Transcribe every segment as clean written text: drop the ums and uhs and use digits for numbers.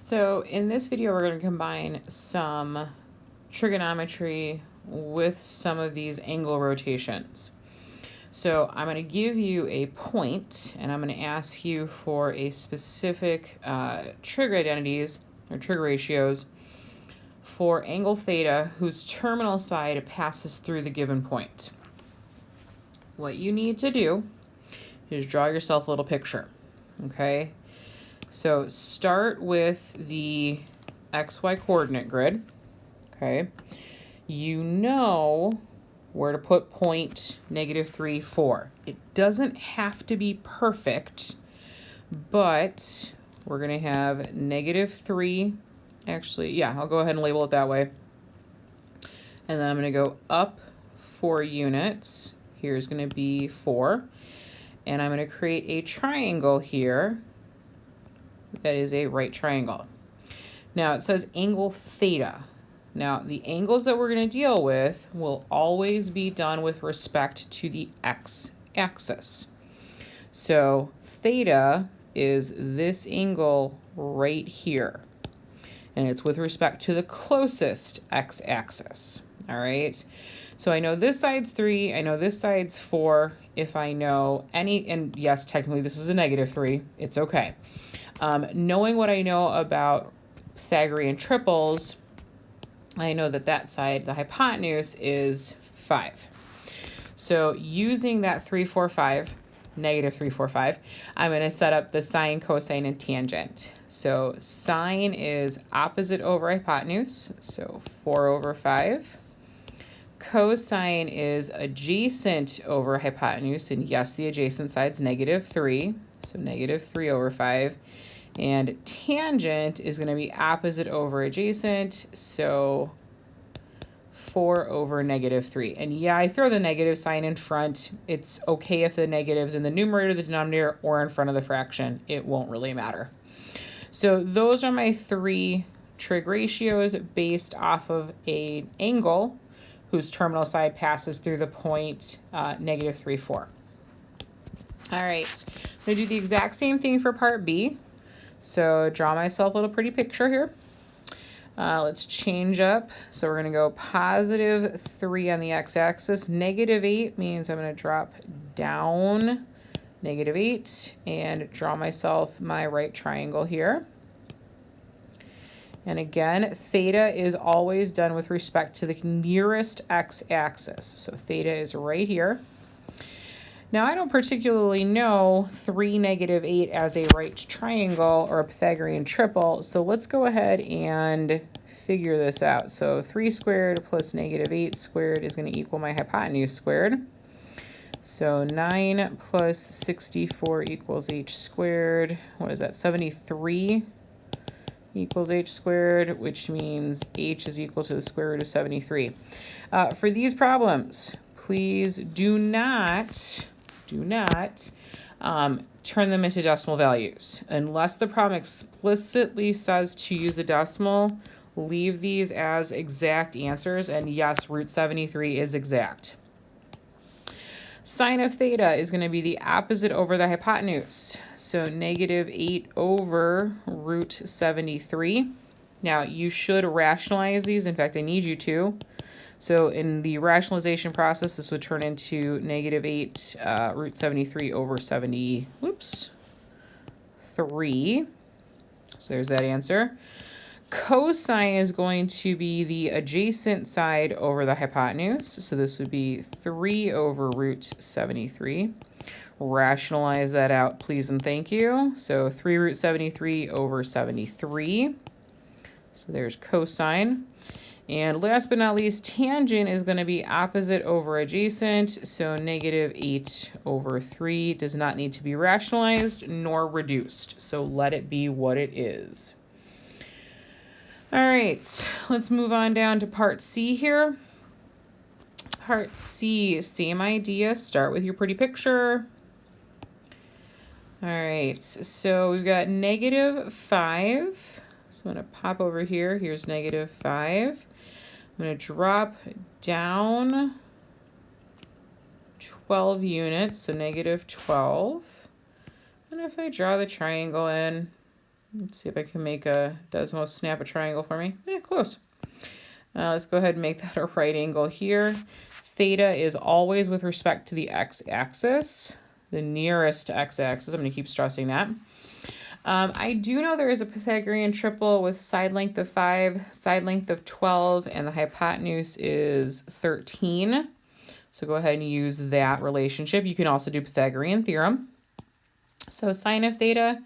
So in this video, we're going to combine some trigonometry with some of these angle rotations. So I'm going to give you a point, and I'm going to ask you for a specific trig identities or trig ratios for angle theta whose terminal side passes through the given point. What you need to do is draw yourself a little picture, okay? So start with the XY coordinate grid, okay? You know where to put point -3, 4. It doesn't have to be perfect, but we're going to have -3. Actually, yeah, I'll go ahead and label it that way. And then I'm going to go up 4 units. Here's going to be 4. And I'm going to create a triangle here. That is a right triangle. Now it says angle theta. Now the angles that we're going to deal with will always be done with respect to the x-axis. So theta is this angle right here, and it's with respect to the closest x-axis. All right. So I know this side's 3. I know this side's 4. If I know any, and yes, technically this is a -3. It's okay. Knowing what I know about Pythagorean triples, I know that that side, the hypotenuse, is 5. So using that 3, 4, 5, -3, 4, 5, I'm going to set up the sine, cosine, and tangent. So sine is opposite over hypotenuse, so 4/5. Cosine is adjacent over hypotenuse, and yes, the adjacent side's -3, so -3/5. And tangent is going to be opposite over adjacent, so 4/-3. And yeah, I throw the negative sign in front. It's okay if the negative's in the numerator, the denominator, or in front of the fraction. It won't really matter. So those are my 3 trig ratios based off of an angle whose terminal side passes through the point -3, 4. All right, I'm going to do the exact same thing for part B. So draw myself a little pretty picture here. Let's change up. So we're going to go +3 on the x-axis. -8 means I'm going to drop down -8 and draw myself my right triangle here. And again, theta is always done with respect to the nearest x-axis. So theta is right here. Now, I don't particularly know 3, -8 as a right triangle or a Pythagorean triple, so let's go ahead and figure this out. So 3 squared plus -8 squared is going to equal my hypotenuse squared. So 9 plus 64 equals h squared. What is that? 73 equals h squared, which means h is equal to the square root of 73. For these problems, please do not turn them into decimal values. Unless the problem explicitly says to use a decimal, leave these as exact answers. And yes, root 73 is exact. Sine of theta is going to be the opposite over the hypotenuse. So -8/√73. Now, you should rationalize these. In fact, I need you to. So in the rationalization process, this would turn into -8/√73/73. So there's that answer. Cosine is going to be the adjacent side over the hypotenuse. So this would be 3/√73. Rationalize that out, please and thank you. So 3/73/73. So there's cosine. And last but not least, tangent is going to be opposite over adjacent, so -8/3 does not need to be rationalized nor reduced, so let it be what it is. All right, let's move on down to part C here. Part C, same idea, start with your pretty picture. All right, so we've got -5, so I'm going to pop over here, here's -5. I'm going to drop down 12 units, so -12. And if I draw the triangle in, Let's see if I can make a Desmos snap a triangle for me. Close. Let's go ahead and make that a right angle here. Theta is always with respect to the x-axis, the nearest x-axis. I'm going to keep stressing that. I do know there is a Pythagorean triple with side length of 5, side length of 12, and the hypotenuse is 13. So go ahead and use that relationship. You can also do Pythagorean theorem. So sine of theta,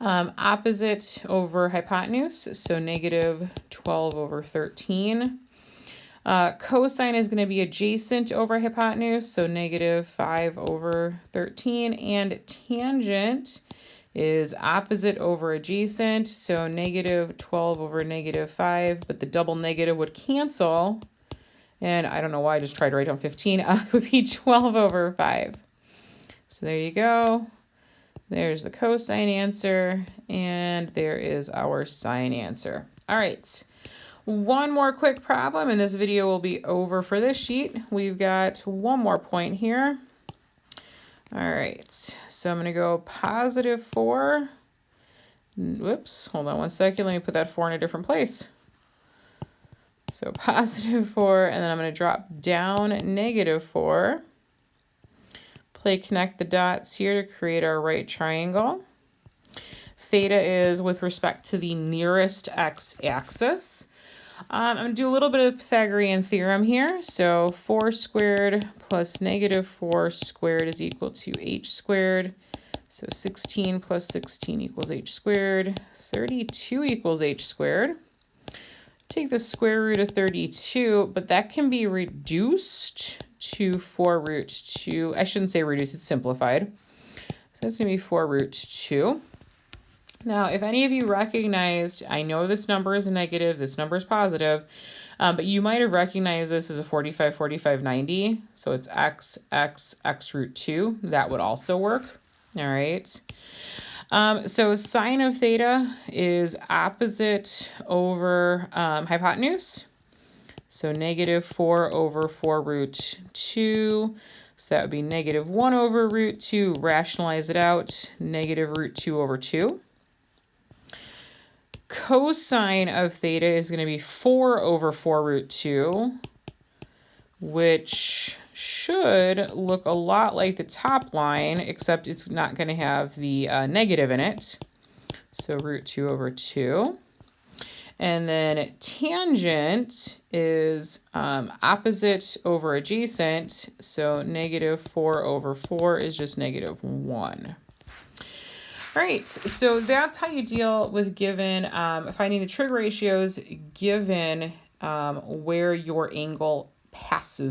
opposite over hypotenuse, so negative 12 over 13. Cosine is going to be adjacent over hypotenuse, so negative 5 over 13. And tangent is opposite over adjacent, so negative 12 over negative 5. But the double negative would cancel. And I don't know why I just tried to write down 15. It would be 12 over 5. So there you go. There's the cosine answer, and there is our sine answer. All right. One more quick problem, and this video will be over for this sheet. We've got one more point here. All right, so I'm going to go positive 4. Whoops, hold on one second. Let me put that 4 in a different place. So positive 4, and then I'm going to drop down negative 4. Connect the dots here to create our right triangle. Theta is with respect to the nearest x-axis. I'm going to do a little bit of Pythagorean theorem here. So 4 squared plus negative 4 squared is equal to h squared. So 16 plus 16 equals h squared. 32 equals h squared. Take the square root of 32, but that can be reduced to 4 root 2. I shouldn't say reduced, it's simplified. So that's going to be 4 root 2. Now, if any of you recognized, I know this number is a negative, this number is positive, but you might have recognized this as a 45, 45, 90. So it's x root 2. That would also work. All right. So sine of theta is opposite over hypotenuse. So negative 4 over 4 root 2. So that would be negative 1 over root 2. Rationalize it out. Negative root 2 over 2. Cosine of theta is going to be 4 over 4 root 2, which should look a lot like the top line, except it's not going to have the negative in it. So root 2 over 2. And then tangent is opposite over adjacent. So negative 4 over 4 is just negative 1. All right, so that's how you deal with given finding the trig ratios given where your angle passes